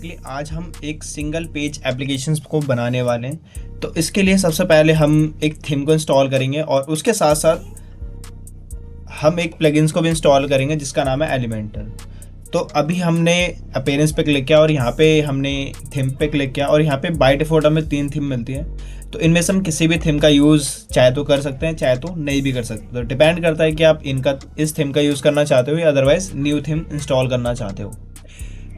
Basically आज हम एक सिंगल पेज एप्लीकेशंस को बनाने वाले हैं। तो इसके लिए सबसे पहले हम एक थीम को इंस्टॉल करेंगे और उसके साथ साथ हम एक प्लगइन्स को भी इंस्टॉल करेंगे जिसका नाम है एलिमेंटर। तो अभी हमने अपीयरेंस पे क्लिक किया और यहाँ पे हमने थीम पे क्लिक किया और यहाँ पे बाय डिफ़ॉल्ट हमें 3 थीम मिलती है। तो इनमें से हम किसी भी थीम का यूज़ चाहे तो कर सकते हैं, चाहे तो नहीं भी कर सकते। तो डिपेंड करता है कि आप इस थीम का यूज़ करना चाहते हो या अदरवाइज़ न्यू थीम इंस्टॉल करना चाहते हो।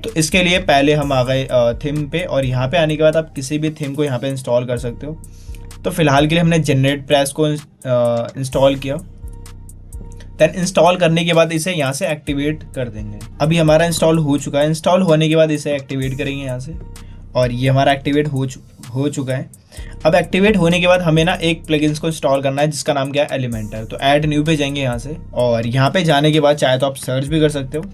तो इसके लिए पहले हम आ गए थीम पे और यहाँ पे आने के बाद आप किसी भी थीम को यहाँ पे इंस्टॉल कर सकते हो। तो फिलहाल के लिए हमने जनरेट प्रेस को इंस्टॉल किया। देन इंस्टॉल करने के बाद इसे यहाँ से एक्टिवेट कर देंगे। अभी हमारा इंस्टॉल हो चुका है। इंस्टॉल होने के बाद इसे एक्टिवेट करेंगे यहाँ से और ये हमारा एक्टिवेट हो चुका है। अब एक्टिवेट होने के बाद हमें ना एक प्लगइन्स को इंस्टॉल करना है जिसका नाम क्या है एलिमेंटर। तो ऐड न्यू पे जाएंगे यहाँ से और यहाँ पे जाने के बाद चाहे तो आप सर्च भी कर सकते हो।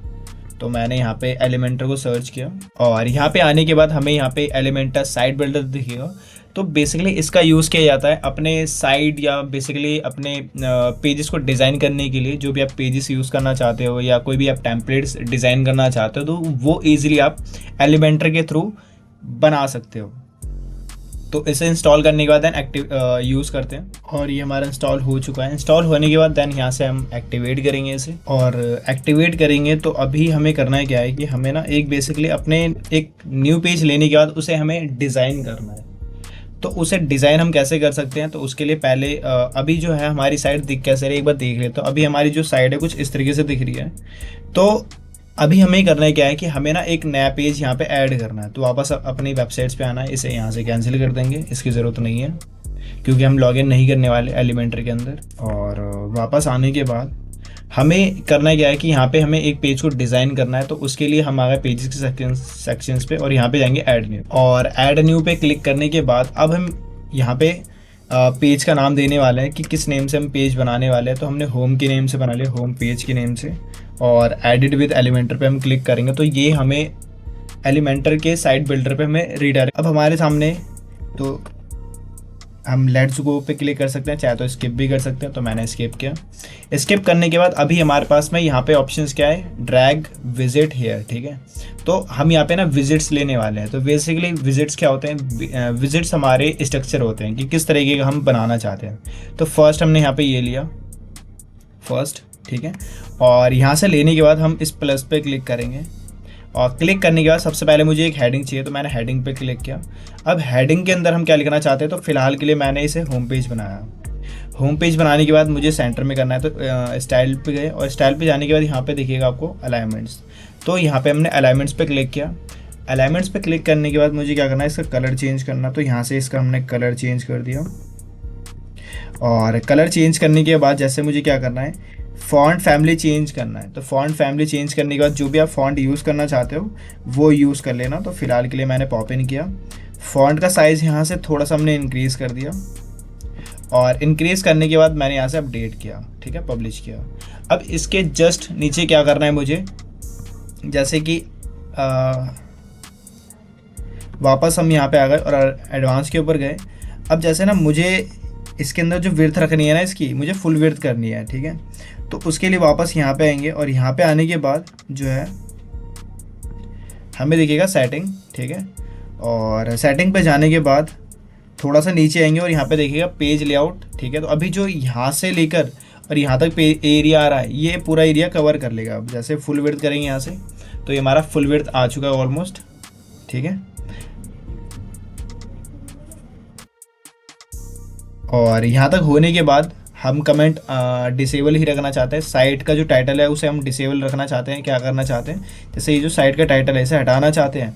तो मैंने यहाँ पे एलिमेंटर को सर्च किया और यहाँ पे आने के बाद हमें यहाँ पे एलिमेंटर साइट बिल्डर दिखेगा। तो बेसिकली इसका यूज़ किया जाता है अपने साइट या बेसिकली अपने पेजेस को डिज़ाइन करने के लिए। जो भी आप पेजेस यूज़ करना चाहते हो या कोई भी आप टेम्पलेट्स डिज़ाइन करना चाहते हो तो वो ईजिली आप एलिमेंटर के थ्रू बना सकते हो। तो इसे इंस्टॉल करने के बाद देन एक्टिव यूज़ करते हैं और ये हमारा इंस्टॉल हो चुका है। इंस्टॉल होने के बाद देन यहाँ से हम एक्टिवेट करेंगे इसे और एक्टिवेट करेंगे। तो अभी हमें करना है क्या है कि हमें ना एक बेसिकली अपने एक न्यू पेज लेने के बाद उसे हमें डिज़ाइन करना है। तो उसे डिज़ाइन हम कैसे कर सकते हैं, तो उसके लिए पहले अभी जो है हमारी साइट दिख कैसे रही एक बार देख लेते। तो अभी हमारी जो साइट है कुछ इस तरीके से दिख रही है। तो अभी हमें करना है क्या है कि हमें ना एक नया पेज यहाँ पे ऐड करना है। तो वापस अपनी वेबसाइट्स पे आना है, इसे यहाँ से कैंसिल कर देंगे, इसकी ज़रूरत नहीं है क्योंकि हम लॉगिन नहीं करने वाले एलिमेंटर के अंदर। और वापस आने के बाद हमें करना क्या है कि यहाँ पे हमें एक पेज को डिज़ाइन करना है। तो उसके लिए हम आ गए पेजेस के सेक्शंस पे और यहाँ पे जाएंगे ऐड न्यू और ऐड न्यू पे क्लिक करने के बाद अब हम यहाँ पे पेज का नाम देने वाले हैं कि किस नेम से हम पेज बनाने वाले हैं। तो हमने होम के नेम से बना लिया, होम पेज के नेम से। और एडिट विद एलिमेंटर पे हम क्लिक करेंगे तो ये हमें एलिमेंटर के साइट बिल्डर पे हमें रीडायरेक्ट। अब हमारे सामने तो हम लेट्स गो पे क्लिक कर सकते हैं, चाहे तो स्किप भी कर सकते हैं। तो मैंने स्किप किया। स्किप करने के बाद अभी हमारे पास में यहाँ पे ऑप्शंस क्या है, ड्रैग विजिट हेयर, ठीक है। तो हम यहाँ पे ना विजिट्स लेने वाले हैं। तो बेसिकली विजिट्स क्या होते हैं, विजिट्स हमारे स्ट्रक्चर होते हैं कि किस तरीके का हम बनाना चाहते हैं। तो फर्स्ट हमने यहाँ पे ये लिया फर्स्ट, ठीक है। और यहाँ से लेने के बाद हम इस प्लस पे क्लिक करेंगे और क्लिक करने के बाद सबसे पहले मुझे एक हेडिंग चाहिए। तो मैंने हेडिंग पे क्लिक किया। अब हेडिंग के अंदर हम क्या लिखना चाहते हैं, तो फिलहाल के लिए मैंने इसे होम पेज बनाया। होम पेज बनाने के बाद मुझे सेंटर में करना है। तो स्टाइल पे गए और स्टाइल पे जाने के बाद यहाँ पे देखिएगा आपको अलाइनमेंट्स। तो यहाँ पे हमने अलाइनमेंट्स पे क्लिक किया। अलाइनमेंट्स पे क्लिक करने के बाद मुझे क्या करना है, इसका कलर चेंज करना। तो यहाँ से इसका हमने कलर चेंज कर दिया और कलर चेंज करने के बाद जैसे मुझे क्या करना है, फ़ॉन्ट फैमिली चेंज करना है। तो फ़ॉन्ट फैमिली चेंज करने के बाद जो भी आप फ़ॉन्ट यूज़ करना चाहते हो वो यूज़ कर लेना। तो फिलहाल के लिए मैंने पॉप इन किया। फ़ॉन्ट का साइज़ यहाँ से थोड़ा सा हमने इंक्रीज़ कर दिया और इंक्रीज़ करने के बाद मैंने यहाँ से अपडेट किया, ठीक है, पब्लिश किया। अब इसके जस्ट नीचे क्या करना है मुझे, जैसे कि वापस हम यहाँ पे आ गए और एडवांस के ऊपर गए। अब जैसे ना मुझे इसके अंदर जो विड्थ रखनी है ना, इसकी मुझे फुल विड्थ करनी है, ठीक है। तो उसके लिए वापस यहाँ पे आएंगे और यहाँ पे आने के बाद जो है हमें दिखेगा सेटिंग, ठीक है। और सेटिंग पे जाने के बाद थोड़ा सा नीचे आएंगे और यहाँ पे देखिएगा पेज लेआउट, ठीक है। तो अभी जो यहाँ से लेकर और यहाँ तक एरिया आ रहा है ये पूरा एरिया कवर कर लेगा। अब जैसे फुल विड्थ करेंगे यहाँ से तो ये हमारा फुल विड्थ आ चुका है ऑलमोस्ट, ठीक है। और यहाँ तक होने के बाद हम कमेंट डिसेबल ही रखना चाहते हैं। साइट का जो टाइटल है उसे हम डिसेबल रखना चाहते हैं। क्या करना चाहते हैं, जैसे ये जो साइट का टाइटल है इसे हटाना चाहते हैं।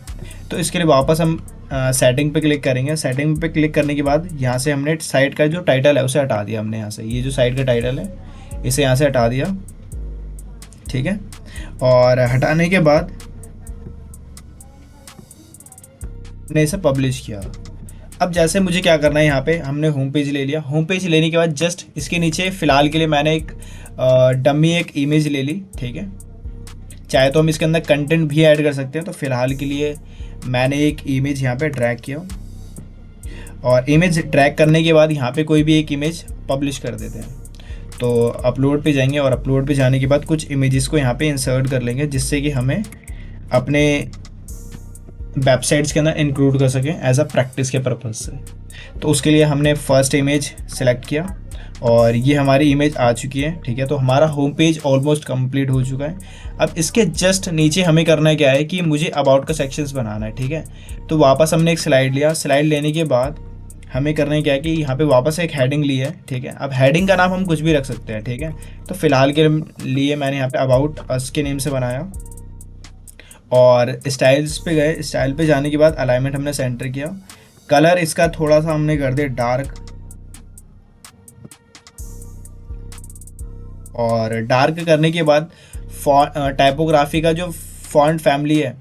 तो इसके लिए वापस हम सेटिंग पे क्लिक करेंगे। सेटिंग पे क्लिक करने के बाद यहाँ से हमने साइट का जो टाइटल है उसे हटा दिया हमने। यहाँ से ये जो साइट का टाइटल है इसे यहाँ से हटा दिया, ठीक है। और हटाने के बाद हमने इसे पब्लिश किया। अब जैसे मुझे क्या करना है, यहाँ पे हमने होम पेज ले लिया। होम पेज लेने के बाद जस्ट इसके नीचे फ़िलहाल के लिए मैंने एक डमी एक इमेज ले ली, ठीक है। चाहे तो हम इसके अंदर कंटेंट भी ऐड कर सकते हैं। तो फ़िलहाल के लिए मैंने एक इमेज यहाँ पे ड्रैग किया और इमेज ड्रैग करने के बाद यहाँ पे कोई भी एक इमेज पब्लिश कर देते हैं। तो अपलोड पे जाएंगे और अपलोड पे जाने के बाद कुछ इमेजेस को यहाँ पे इंसर्ट कर लेंगे जिससे कि हमें अपने वेबसाइट्स के अंदर इंक्लूड कर सकें एज अ प्रैक्टिस के पर्पज़ से। तो उसके लिए हमने फर्स्ट इमेज सेलेक्ट किया और ये हमारी इमेज आ चुकी है, ठीक है। तो हमारा होम पेज ऑलमोस्ट कंप्लीट हो चुका है। अब इसके जस्ट नीचे हमें करना क्या है कि मुझे अबाउट का सेक्शंस बनाना है, ठीक है। तो वापस हमने एक स्लाइड लिया, स्लाइड लेने के बाद हमें करना क्या है कि यहाँ पे वापस एक हेडिंग ली है, ठीक है। अब हेडिंग का नाम हम कुछ भी रख सकते हैं, ठीक है। तो फिलहाल के लिए मैंने यहाँ पे अबाउट अस के नेम से बनाया और स्टाइल्स पे गए। स्टाइल पे जाने के बाद अलाइनमेंट हमने सेंटर किया। कलर इसका थोड़ा सा हमने कर दिया डार्क, और डार्क करने के बाद टाइपोग्राफी का जो फॉन्ट फैमिली है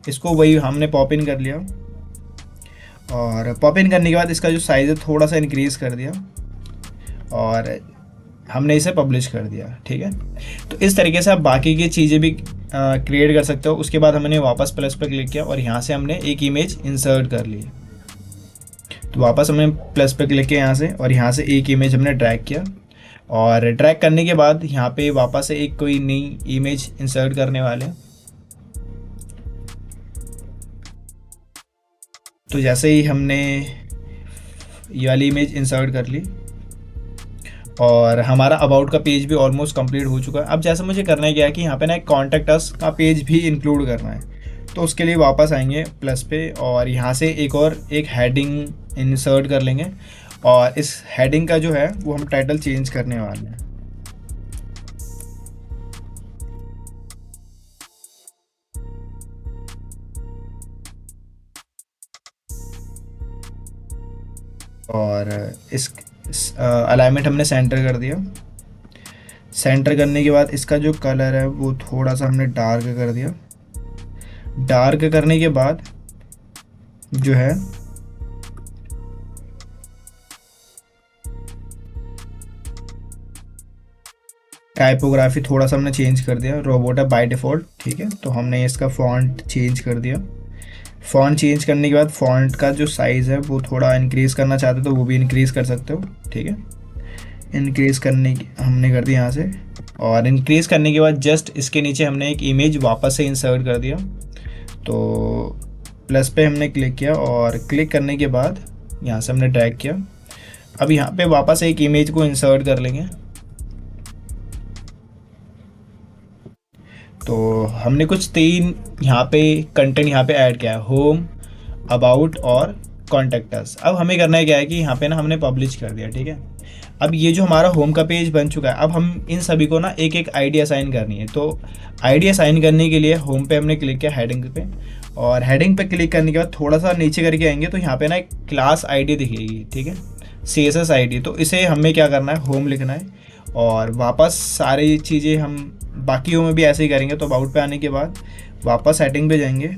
इसको वही हमने पॉप इन कर लिया, और पॉप इन करने के बाद इसका जो साइज़ है थोड़ा सा इंक्रीज़ कर दिया और हमने इसे पब्लिश कर दिया, ठीक है। तो इस तरीके से आप बाकी की चीज़ें भी क्रिएट कर सकते हो। उसके बाद हमने वापस प्लस पर क्लिक किया और यहाँ से हमने एक इमेज इंसर्ट कर ली। तो वापस हमने प्लस पर क्लिक किया यहाँ से और यहाँ से एक इमेज हमने ड्रैग किया, और ड्रैग करने के बाद यहाँ पे वापस से एक कोई नई इमेज इंसर्ट करने वाले हैं। तो जैसे ही हमने ये वाली इमेज इंसर्ट कर ली और हमारा अबाउट का पेज भी ऑलमोस्ट कंप्लीट हो चुका है। अब जैसे मुझे करना है क्या है कि यहाँ पे ना एक कॉन्टैक्ट अस का पेज भी इंक्लूड करना है। तो उसके लिए वापस आएंगे प्लस पे और यहाँ से एक हेडिंग इंसर्ट कर लेंगे, और इस हेडिंग का जो है वो हम टाइटल चेंज करने वाले हैं। और इस अलाइनमेंट हमने सेंटर कर दिया। सेंटर करने के बाद इसका जो कलर है वो थोड़ा सा हमने डार्क कर दिया। डार्क करने के बाद जो है टाइपोग्राफी थोड़ा सा हमने चेंज कर दिया। रोबोट है बाय डिफ़ॉल्ट, ठीक है। तो हमने इसका फॉन्ट चेंज कर दिया। फॉन्ट चेंज करने के बाद फॉन्ट का जो साइज़ है वो थोड़ा इंक्रीज़ करना चाहते हो तो वो भी इंक्रीज़ कर सकते हो, ठीक है। इंक्रीज़ करने की हमने कर दिया यहाँ से, और इंक्रीज़ करने के बाद जस्ट इसके नीचे हमने एक इमेज वापस से इंसर्ट कर दिया। तो प्लस पे हमने क्लिक किया और क्लिक करने के बाद यहाँ से हमने ड्रैग किया। अब यहाँ पे वापस एक इमेज को इंसर्ट कर लेंगे। तो हमने कुछ 3 यहाँ पे कंटेंट यहाँ पे ऐड किया है, होम, अबाउट और कॉन्टैक्ट अस। अब हमें करना है क्या है कि यहाँ पे ना हमने पब्लिश कर दिया, ठीक है। अब ये जो हमारा होम का पेज बन चुका है, अब हम इन सभी को ना एक एक आईडी असाइन करनी है। तो आईडी असाइन करने के लिए होम पे हमने क्लिक किया, हेडिंग पे, और हेडिंग पे क्लिक करने के बाद थोड़ा सा नीचे करके आएंगे तो यहाँ पे ना एक क्लास आईडी दिखेगी, ठीक है, CSS आईडी। तो इसे हमें क्या करना है, होम लिखना है, और वापस सारी चीज़ें हम बाकियों में भी ऐसे ही करेंगे। तो अबाउट पे आने के बाद वापस सेटिंग पे जाएंगे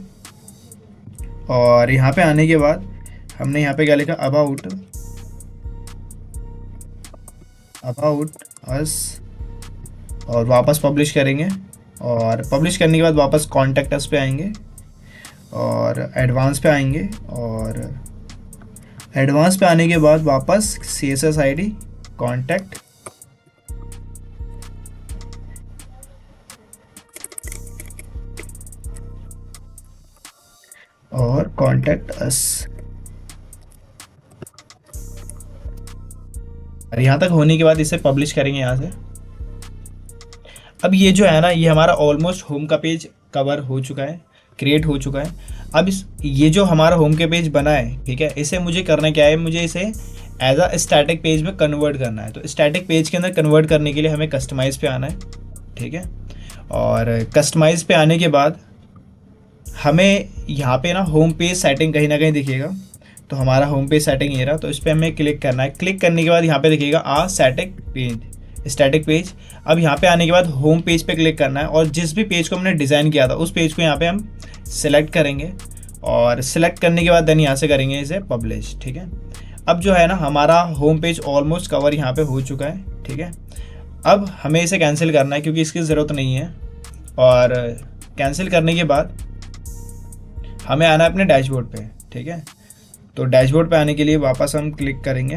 और यहाँ पे आने के बाद हमने यहाँ पे क्या लिखा, अबाउट अस, और वापस पब्लिश करेंगे। और पब्लिश करने के बाद वापस कॉन्टैक्ट अस पे आएंगे और एडवांस पे आएंगे, और एडवांस पे आने के बाद वापस CSS आईडी, कॉन्टैक्ट, और कॉन्टैक्ट अस। और यहाँ तक होने के बाद इसे पब्लिश करेंगे यहाँ से। अब ये जो है ना, ये हमारा ऑलमोस्ट होम का पेज कवर हो चुका है, क्रिएट हो चुका है। अब ये जो हमारा होम के पेज बना है, ठीक है, इसे मुझे करना क्या है, मुझे इसे एज अ स्टैटिक पेज में कन्वर्ट करना है। तो स्टैटिक पेज के अंदर कन्वर्ट करने के लिए हमें कस्टमाइज़ पे आना है, ठीक है। और कस्टमाइज़ पे आने के बाद हमें यहाँ पे ना होम पेज सेटिंग कहीं ना कहीं दिखेगा। तो हमारा होम पेज सेटिंग ये रहा, तो इस पर हमें क्लिक करना है। क्लिक करने के बाद यहाँ पे दिखेगा स्टैटिक पेज। अब यहाँ पे आने के बाद होम पेज पे क्लिक करना है, और जिस भी पेज को हमने डिज़ाइन किया था उस पेज को यहाँ पे हम सिलेक्ट करेंगे, और सिलेक्ट करने के बाद देन यहाँ से करेंगे इसे पब्लिश, ठीक है। अब जो है ना, हमारा होम पेज ऑलमोस्ट कवर यहाँ पे हो चुका है, ठीक है। अब हमें इसे कैंसिल करना है क्योंकि इसकी ज़रूरत नहीं है। और कैंसिल करने के बाद हमें आना है अपने डैशबोर्ड पे, ठीक है। तो डैशबोर्ड पे आने के लिए वापस हम क्लिक करेंगे,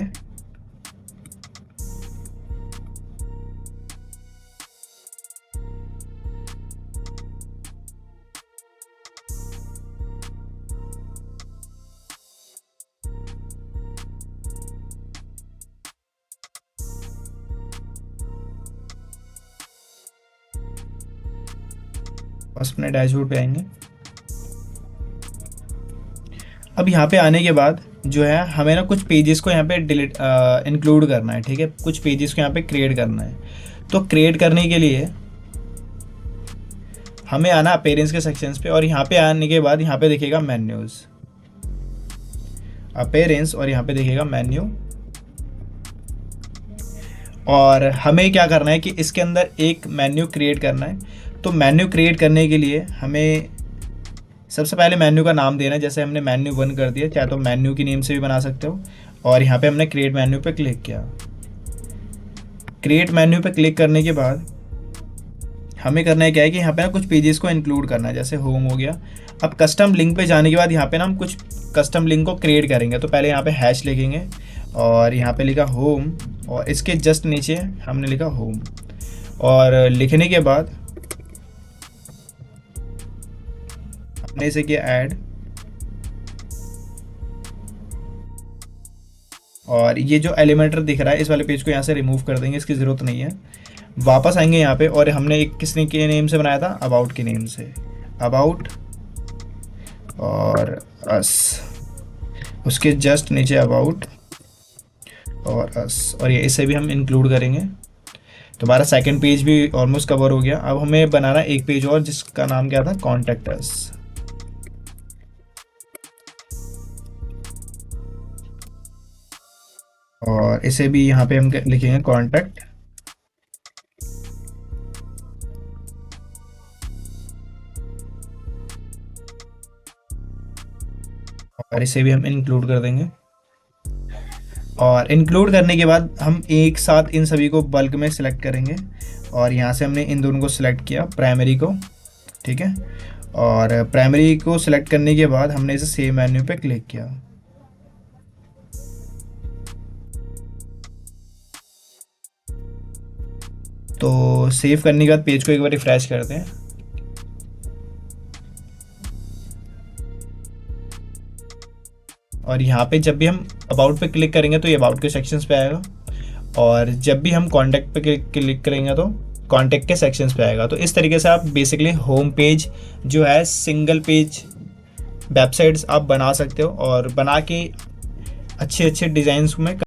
बस अपने डैशबोर्ड पे आएंगे। अब यहाँ पे आने के बाद जो है हमें ना कुछ पेजेस को यहाँ पे डिलीट इंक्लूड करना है, ठीक है, कुछ पेजेस को यहाँ पे क्रिएट करना है। तो क्रिएट करने के लिए हमें आना अपीयरेंस के सेक्शंस पे, और यहाँ पे आने के बाद यहाँ पे दिखेगा मेन्यूज, अपीयरेंस, और यहाँ पे दिखेगा मेन्यू। और हमें क्या करना है कि इसके अंदर एक मेन्यू क्रिएट करना है। तो मेन्यू क्रिएट करने के लिए हमें सबसे पहले मेन्यू का नाम देना है। जैसे हमने मेन्यू 1 कर दिया, चाहे तो मेन्यू की नेम से भी बना सकते हो। और यहाँ पे हमने क्रिएट मेन्यू पे क्लिक किया। क्रिएट मेन्यू पे क्लिक करने के बाद हमें करना है क्या है कि यहाँ पे ना कुछ पेजेस को इंक्लूड करना है, जैसे होम हो गया। अब कस्टम लिंक पे जाने के बाद यहाँ पे ना हम कुछ कस्टम लिंक को क्रिएट करेंगे। तो पहले यहाँ पे हैश लिखेंगे और यहाँ पे लिखा होम, और इसके जस्ट नीचे हमने लिखा होम। और लिखने के बाद हमने इसे किया ऐड, और ये जो एलिमेंटर दिख रहा है इस वाले पेज को यहाँ से रिमूव कर देंगे, इसकी ज़रूरत नहीं है। वापस आएंगे यहाँ पे, और हमने एक किसने के नेम से बनाया था, अबाउट के नेम से, अबाउट और अस, उसके जस्ट नीचे अबाउट और अस, और ये इसे भी हम इंक्लूड करेंगे। तो हमारा सेकंड पेज भी ऑलमोस्ट कवर हो गया। अब हमें बनाना एक पेज और, जिसका नाम क्या था, कॉन्टैक्ट अस। और इसे भी यहाँ पे हम लिखेंगे कॉन्टैक्ट, और इसे भी हम इंक्लूड कर देंगे। और इंक्लूड करने के बाद हम एक साथ इन सभी को बल्क में सिलेक्ट करेंगे, और यहाँ से हमने इन दोनों को सिलेक्ट किया, प्राइमरी को, ठीक है। और प्राइमरी को सिलेक्ट करने के बाद हमने इसे सेव मेन्यू पे क्लिक किया। तो सेव करने के बाद पेज को एक बार रिफ्रेश करते हैं। और यहाँ पे जब भी हम अबाउट पे क्लिक करेंगे तो ये अबाउट के सेक्शंस पे आएगा, और जब भी हम कॉन्टैक्ट पे क्लिक करेंगे तो कॉन्टैक्ट के सेक्शंस पे आएगा। तो इस तरीके से आप बेसिकली होम पेज जो है सिंगल पेज वेबसाइट्स आप बना सकते हो, और बना के अच्छे अच्छे डिज़ाइंस में